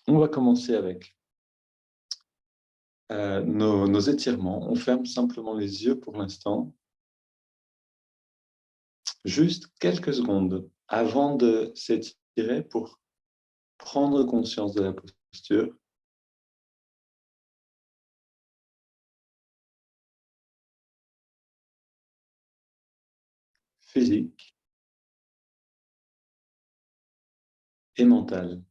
On va commencer avec nos étirements. On ferme simplement les yeux pour l'instant, juste quelques secondes avant de s'étirer pour prendre conscience de la posture. Physique et mentale.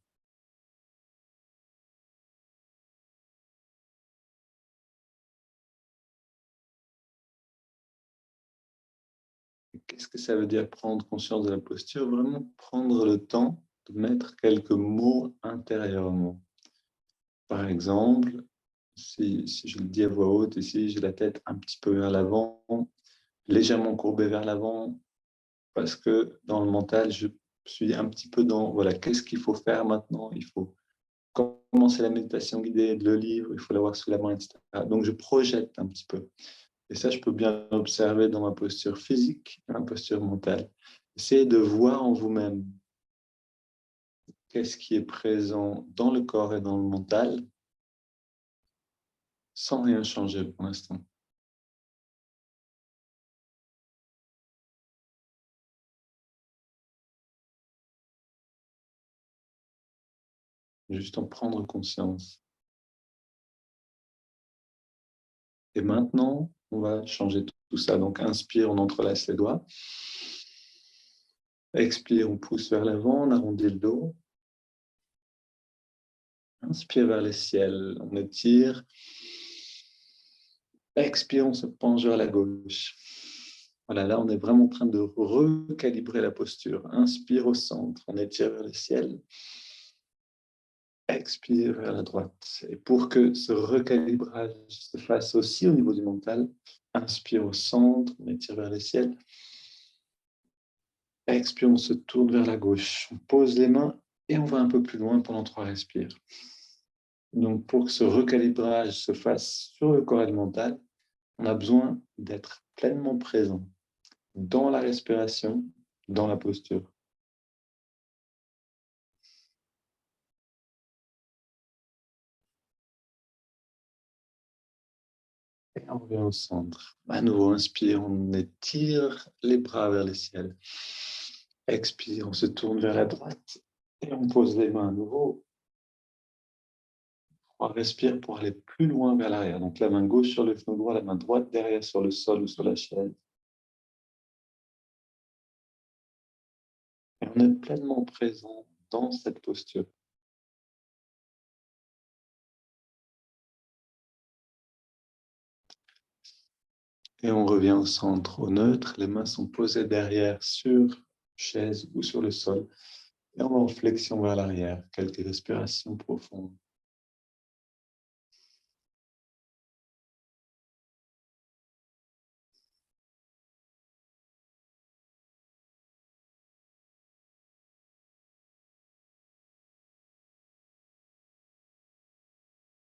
Qu'est-ce que ça veut dire prendre conscience de la posture? Vraiment prendre le temps de mettre quelques mots intérieurement. Par exemple, si je le dis à voix haute, ici j'ai la tête un petit peu vers l'avant, légèrement courbée vers l'avant, parce que dans le mental, je suis un petit peu dans, voilà, qu'est-ce qu'il faut faire maintenant? Il faut commencer la méditation guidée, le livre, il faut l'avoir sous la main, etc. Donc, je projette un petit peu. Et ça, je peux bien observer dans ma posture physique et ma posture mentale. Essayez de voir en vous-même qu'est-ce qui est présent dans le corps et dans le mental sans rien changer pour l'instant. Juste en prendre conscience. Et maintenant, on va changer tout ça. Donc, inspire, on entrelace les doigts. Expire, on pousse vers l'avant, on arrondit le dos. Inspire vers le ciel, on étire. Expire, on se penche vers la gauche. Voilà, là, on est vraiment en train de recalibrer la posture. Inspire au centre, on étire vers le ciel. Expire vers la droite. Et pour que ce recalibrage se fasse aussi au niveau du mental, inspire au centre, on étire vers le ciel. Expire, on se tourne vers la gauche. On pose les mains et on va un peu plus loin pendant 3 respires. Donc, pour que ce recalibrage se fasse sur le corps et le mental, on a besoin d'être pleinement présent dans la respiration, dans la posture. Et on revient au centre. À nouveau, inspire, on étire les bras vers le ciel. Expire, on se tourne vers la droite et on pose les mains à nouveau. On respire pour aller plus loin vers l'arrière. Donc la main gauche sur le genou droit, la main droite derrière sur le sol ou sur la chaise. Et on est pleinement présent dans cette posture. Et on revient au centre, au neutre. Les mains sont posées derrière sur chaise ou sur le sol. Et on va en flexion vers l'arrière. Quelques respirations profondes.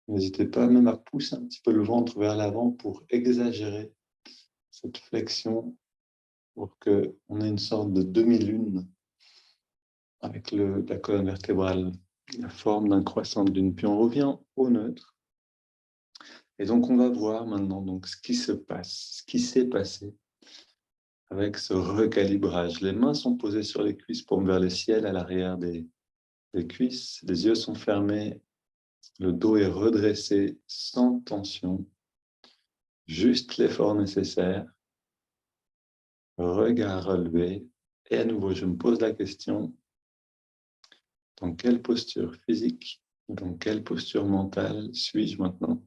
N'hésitez pas même à pousser un petit peu le ventre vers l'avant pour exagérer cette flexion, pour qu'on ait une sorte de demi-lune avec la colonne vertébrale, la forme d'un croissant de lune. Puis on revient au neutre. Et donc on va voir maintenant donc, ce qui se passe, ce qui s'est passé avec ce recalibrage. Les mains sont posées sur les cuisses, paumes vers le ciel, à l'arrière des cuisses. Les yeux sont fermés, le dos est redressé sans tension, juste l'effort nécessaire. Regard relevé. Et à nouveau, je me pose la question, dans quelle posture physique, dans quelle posture mentale suis-je maintenant?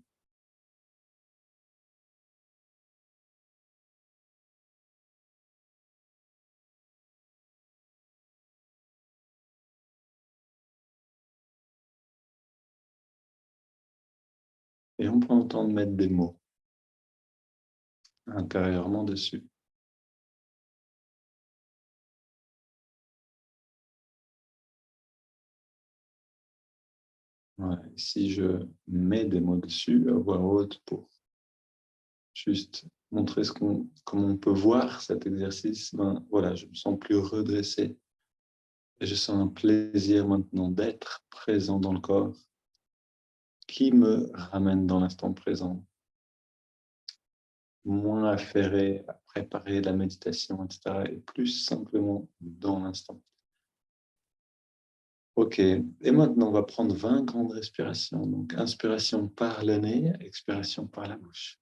Et on prend le temps de mettre des mots intérieurement dessus. Ouais. Si je mets des mots dessus à voix haute pour juste montrer comment on peut voir cet exercice, ben, voilà, je me sens plus redressé, Et je sens un plaisir maintenant d'être présent dans le corps qui me ramène dans l'instant présent. Moins affairé à préparer la méditation, etc. Et plus simplement dans l'instant. Ok, et maintenant on va prendre 20 grandes respirations. Donc inspiration par le nez, expiration par la bouche.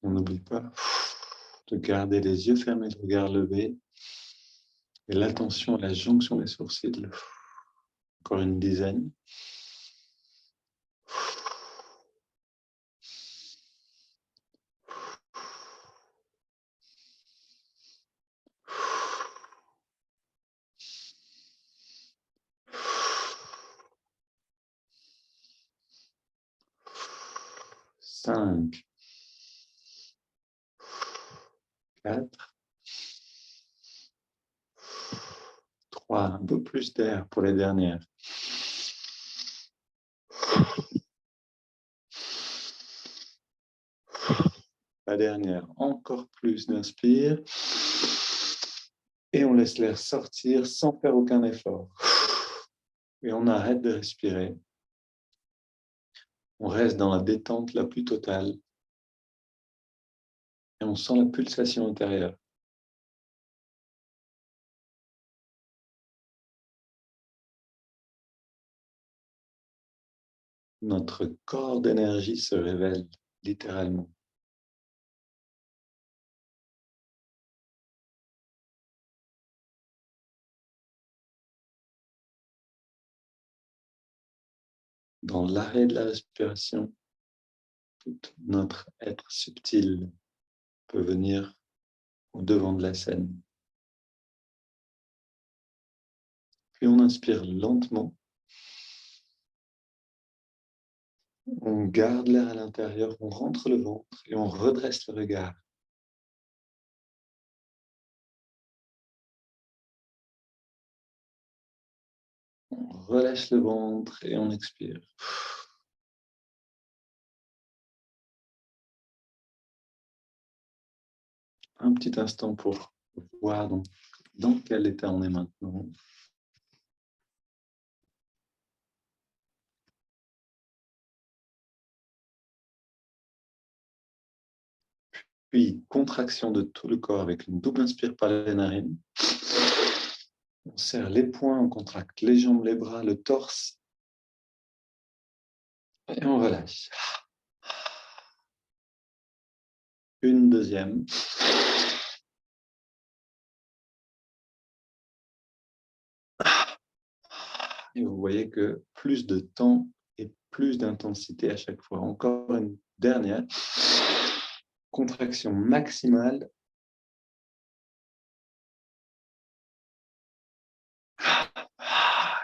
'On n'oublie pas de garder les yeux fermés, le regard levé et l'attention à la jonction des sourcils. Encore une dizaine. 5, 4, 3, un peu plus d'air pour les dernières. La dernière, encore plus d'inspire. Et on laisse l'air sortir sans faire aucun effort. Et on arrête de respirer. On reste dans la détente la plus totale. Et on sent la pulsation intérieure. Notre corps d'énergie se révèle littéralement. Dans l'arrêt de la respiration, tout notre être subtil peut venir au devant de la scène. Puis on inspire lentement. On garde l'air à l'intérieur, on rentre le ventre et on redresse le regard. On relâche le ventre et on expire. Un petit instant pour voir dans quel état on est maintenant. Puis, contraction de tout le corps avec une double inspire par les narines. On serre les poings, on contracte les jambes, les bras, le torse. Et on relâche. Une deuxième. Et vous voyez que plus de temps et plus d'intensité à chaque fois. Encore une dernière. Contraction maximale.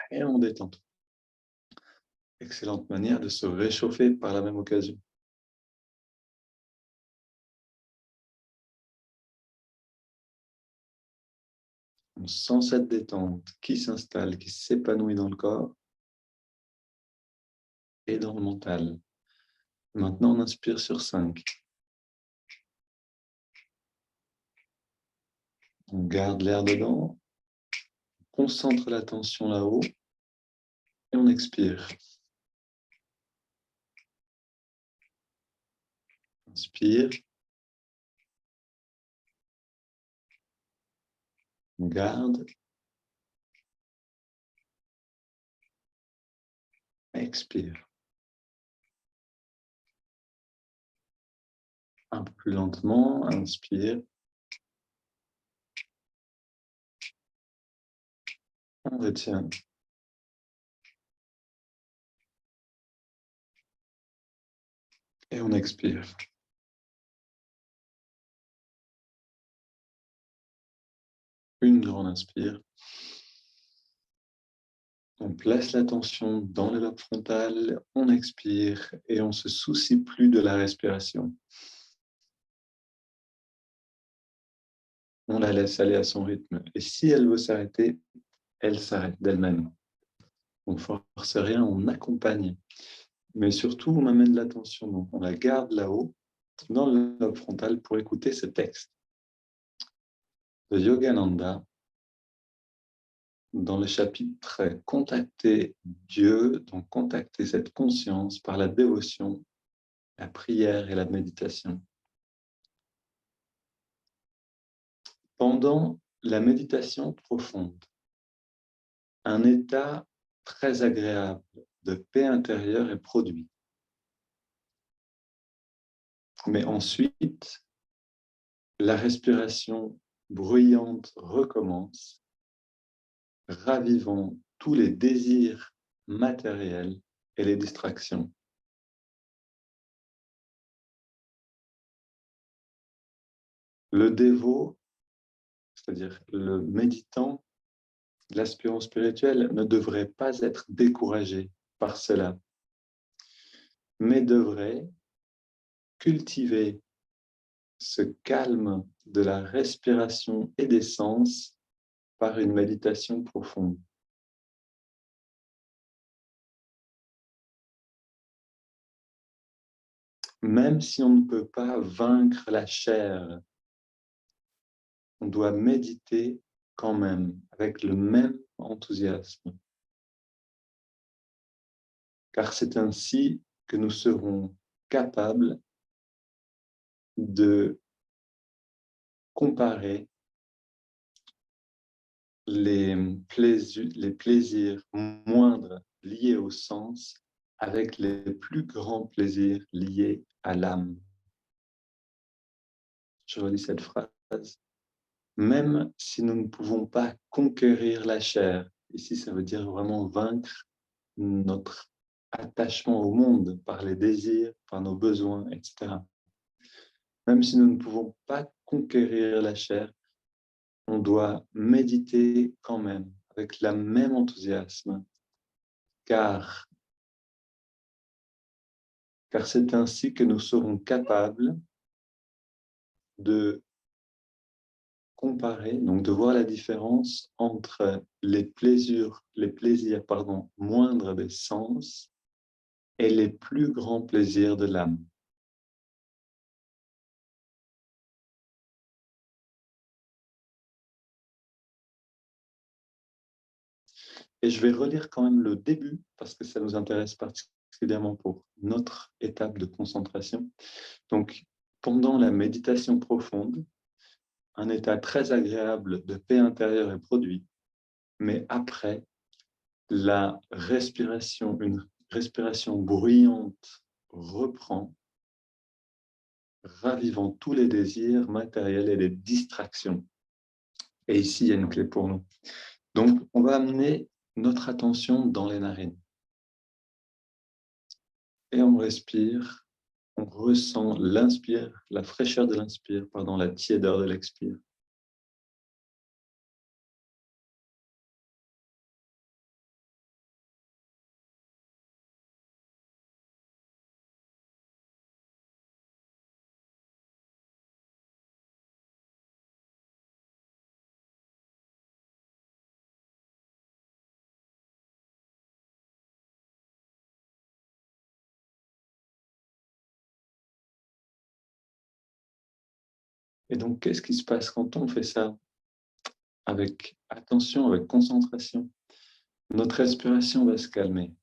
Et on détend. Excellente manière de se réchauffer par la même occasion. On sent cette détente qui s'installe, qui s'épanouit dans le corps et dans le mental. Maintenant, on inspire sur 5. On garde l'air dedans, on concentre l'attention là-haut et on expire. Inspire. On garde. Expire. Un peu plus lentement, inspire. On retient. Et on expire. une grande inspire. On place l'attention dans le lobe frontal, on expire et on ne se soucie plus de la respiration. On la laisse aller à son rythme. Et si elle veut s'arrêter, elle s'arrête d'elle-même. On ne force rien, on accompagne. Mais surtout, on amène l'attention. Donc, on la garde là-haut, dans le lobe frontal, pour écouter ce texte de Yogananda, dans le chapitre Contacter Dieu, donc contacter cette conscience par la dévotion, la prière et la méditation. Pendant la méditation profonde, un état très agréable de paix intérieure est produit. Mais ensuite, la respiration bruyante recommence, ravivant tous les désirs matériels et les distractions. Le dévot, c'est-à-dire le méditant, l'aspirant spirituel, ne devrait pas être découragé par cela, mais devrait cultiver ce calme de la respiration et des sens par une méditation profonde. Même si on ne peut pas vaincre la chair, on doit méditer quand même, avec le même enthousiasme. Car c'est ainsi que nous serons capables de comparer les plaisirs moindres liés au sens avec les plus grands plaisirs liés à l'âme. Je relis cette phrase. Même si nous ne pouvons pas conquérir la chair, ici ça veut dire vraiment vaincre notre attachement au monde par les désirs, par nos besoins, etc. Même si nous ne pouvons pas conquérir la chair, on doit méditer quand même avec le même enthousiasme, car c'est ainsi que nous serons capables de comparer, donc de voir la différence entre les plaisirs moindres des sens et les plus grands plaisirs de l'âme. Et je vais relire quand même le début, parce que ça nous intéresse particulièrement pour notre étape de concentration. Donc, pendant la méditation profonde, un état très agréable de paix intérieure est produit, mais après, une respiration bruyante reprend, ravivant tous les désirs matériels et les distractions. Et ici, il y a une clé pour nous. Donc, on va amener notre attention dans les narines. Et on respire, on ressent l'inspire, la fraîcheur de l'inspire, la tiédeur de l'expire. Et donc, qu'est-ce qui se passe quand on fait ça avec attention, avec concentration? Notre respiration va se calmer.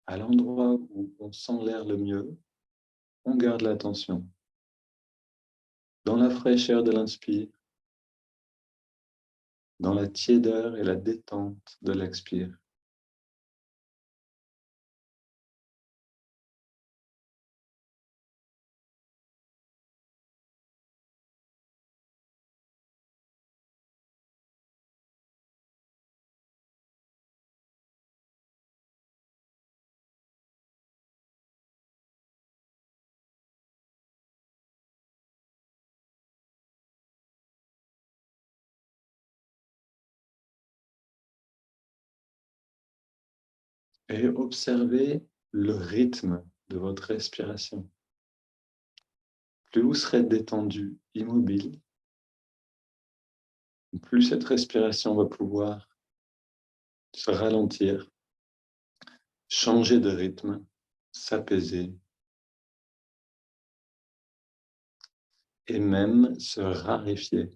À l'endroit où on sent l'air le mieux, on garde l'attention. Dans la fraîcheur de l'inspire, dans la tiédeur et la détente de l'expire. et observez le rythme de votre respiration. Plus vous serez détendu, immobile, plus cette respiration va pouvoir se ralentir, changer de rythme, s'apaiser et même se raréfier.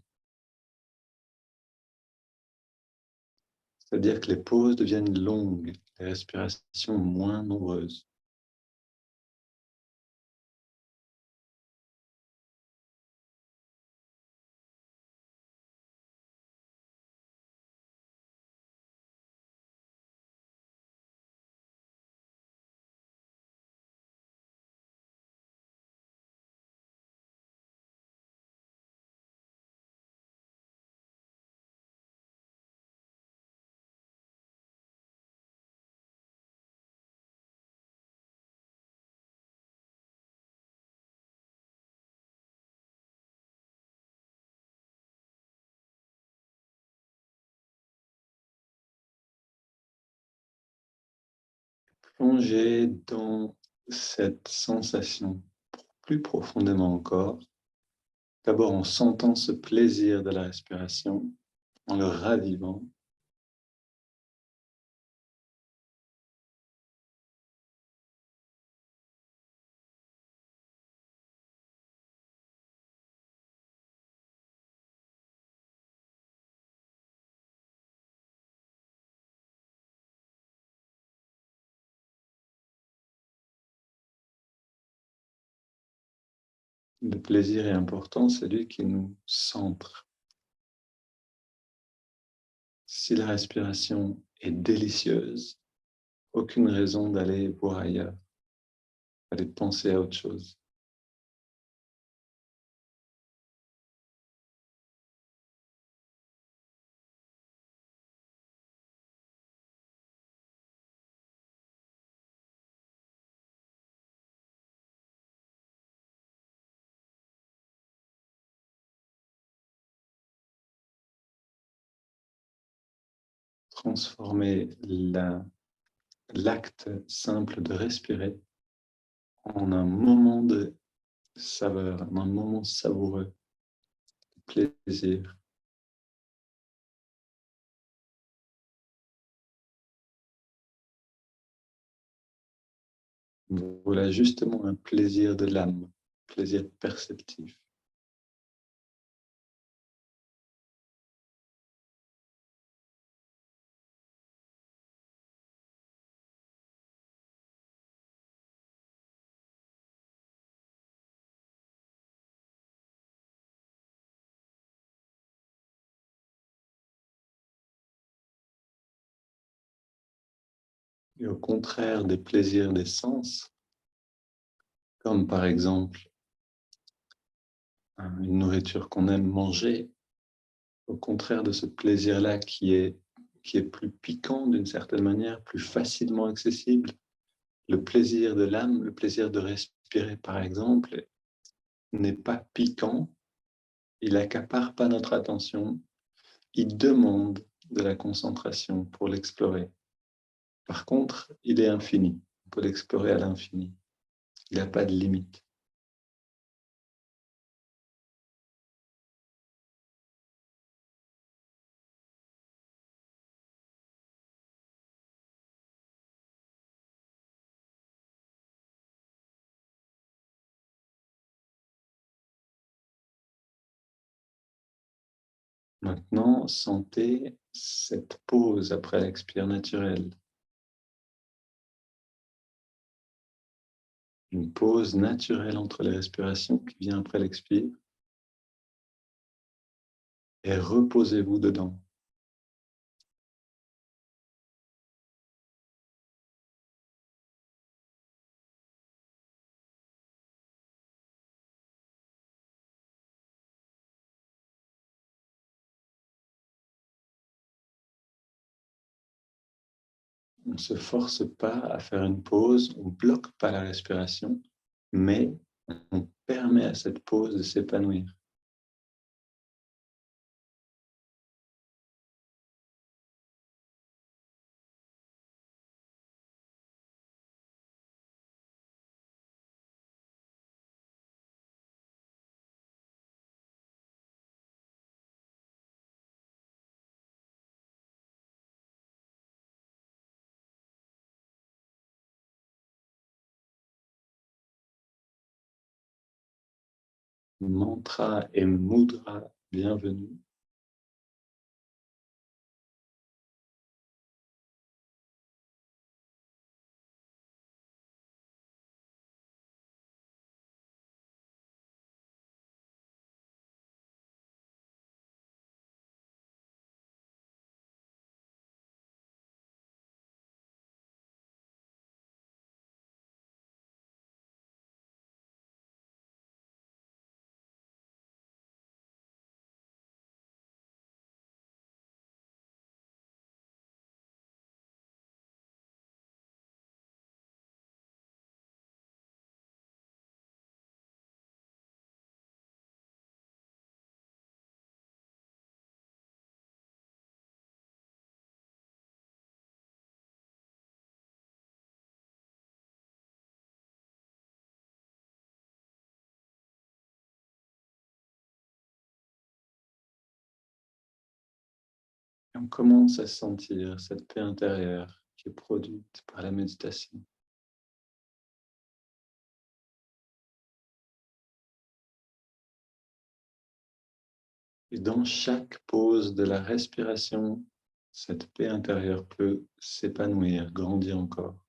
C'est-à-dire que les pauses deviennent longues, les respirations moins nombreuses. Plongez dans cette sensation plus profondément encore, d'abord en sentant ce plaisir de la respiration, en le ravivant, le plaisir est important, c'est lui qui nous centre. Si la respiration est délicieuse, aucune raison d'aller voir ailleurs, d'aller penser à autre chose. Transformer l'acte simple de respirer en un moment de saveur, en un moment savoureux, de plaisir. Voilà justement un plaisir de l'âme, plaisir perceptif. Et au contraire des plaisirs des sens, comme par exemple une nourriture qu'on aime manger, au contraire de ce plaisir-là qui est plus piquant d'une certaine manière, plus facilement accessible, le plaisir de l'âme, le plaisir de respirer par exemple, n'est pas piquant, il accapare pas notre attention, il demande de la concentration pour l'explorer. Par contre, il est infini, on peut l'explorer à l'infini, il n'a pas de limite. Maintenant, sentez cette pause après l'expire naturelle. Une pause naturelle entre les respirations qui vient après l'expire. Et reposez-vous dedans. On ne se force pas à faire une pause, on ne bloque pas la respiration, mais on permet à cette pause de s'épanouir. Mantra et mudra, bienvenue. Et on commence à sentir cette paix intérieure qui est produite par la méditation. Et dans chaque pause de la respiration, cette paix intérieure peut s'épanouir, grandir encore.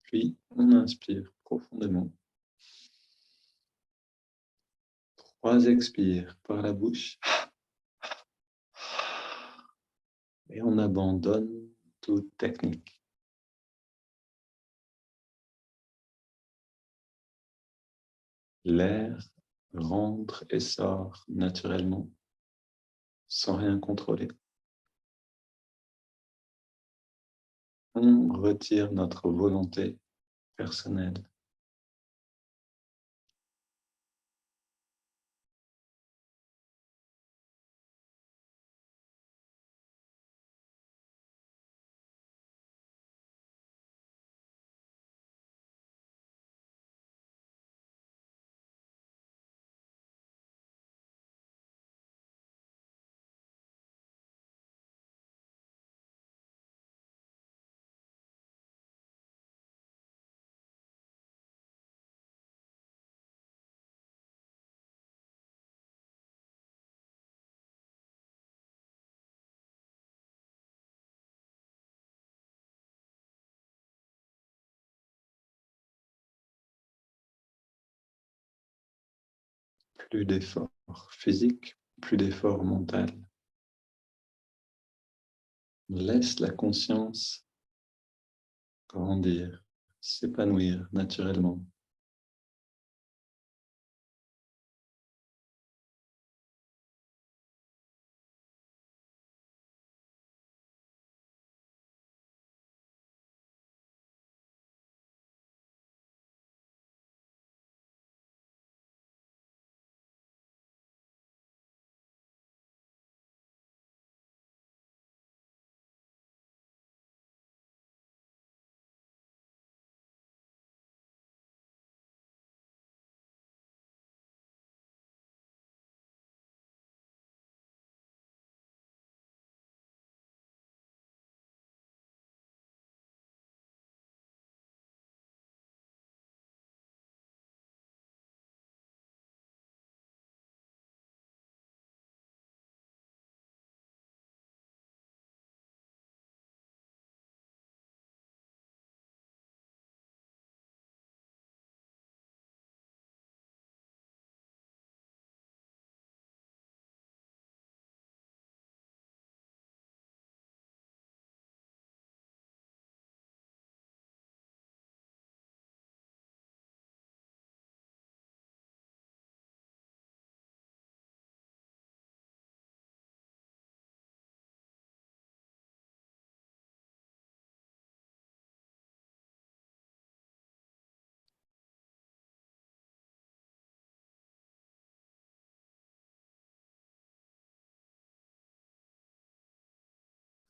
Puis, on inspire profondément. 3 expires par la bouche. Et on abandonne toute technique. L'air rentre et sort naturellement, sans rien contrôler. On retire notre volonté personnelle. Plus d'effort physique, plus d'effort mental. Laisse la conscience grandir, s'épanouir naturellement.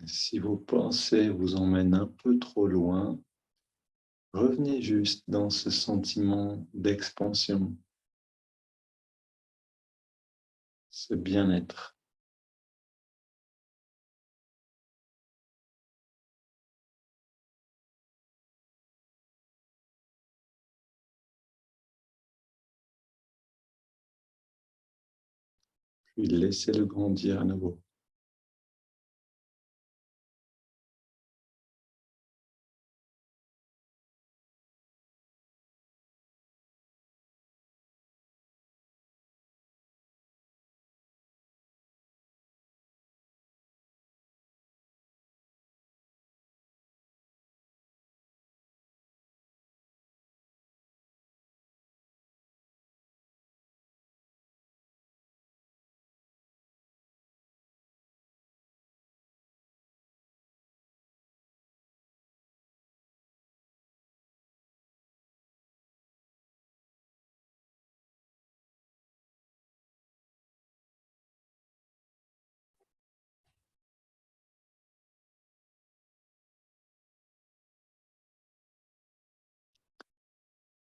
Si vos pensées vous emmènent un peu trop loin, revenez juste dans ce sentiment d'expansion, ce bien-être. Puis laissez-le grandir à nouveau.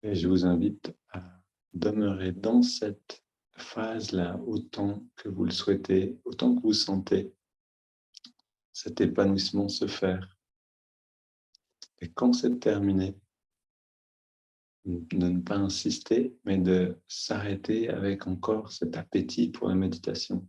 Et je vous invite à demeurer dans cette phase-là autant que vous le souhaitez, autant que vous sentez cet épanouissement se faire. Et quand c'est terminé, de ne pas insister, mais de s'arrêter avec encore cet appétit pour la méditation.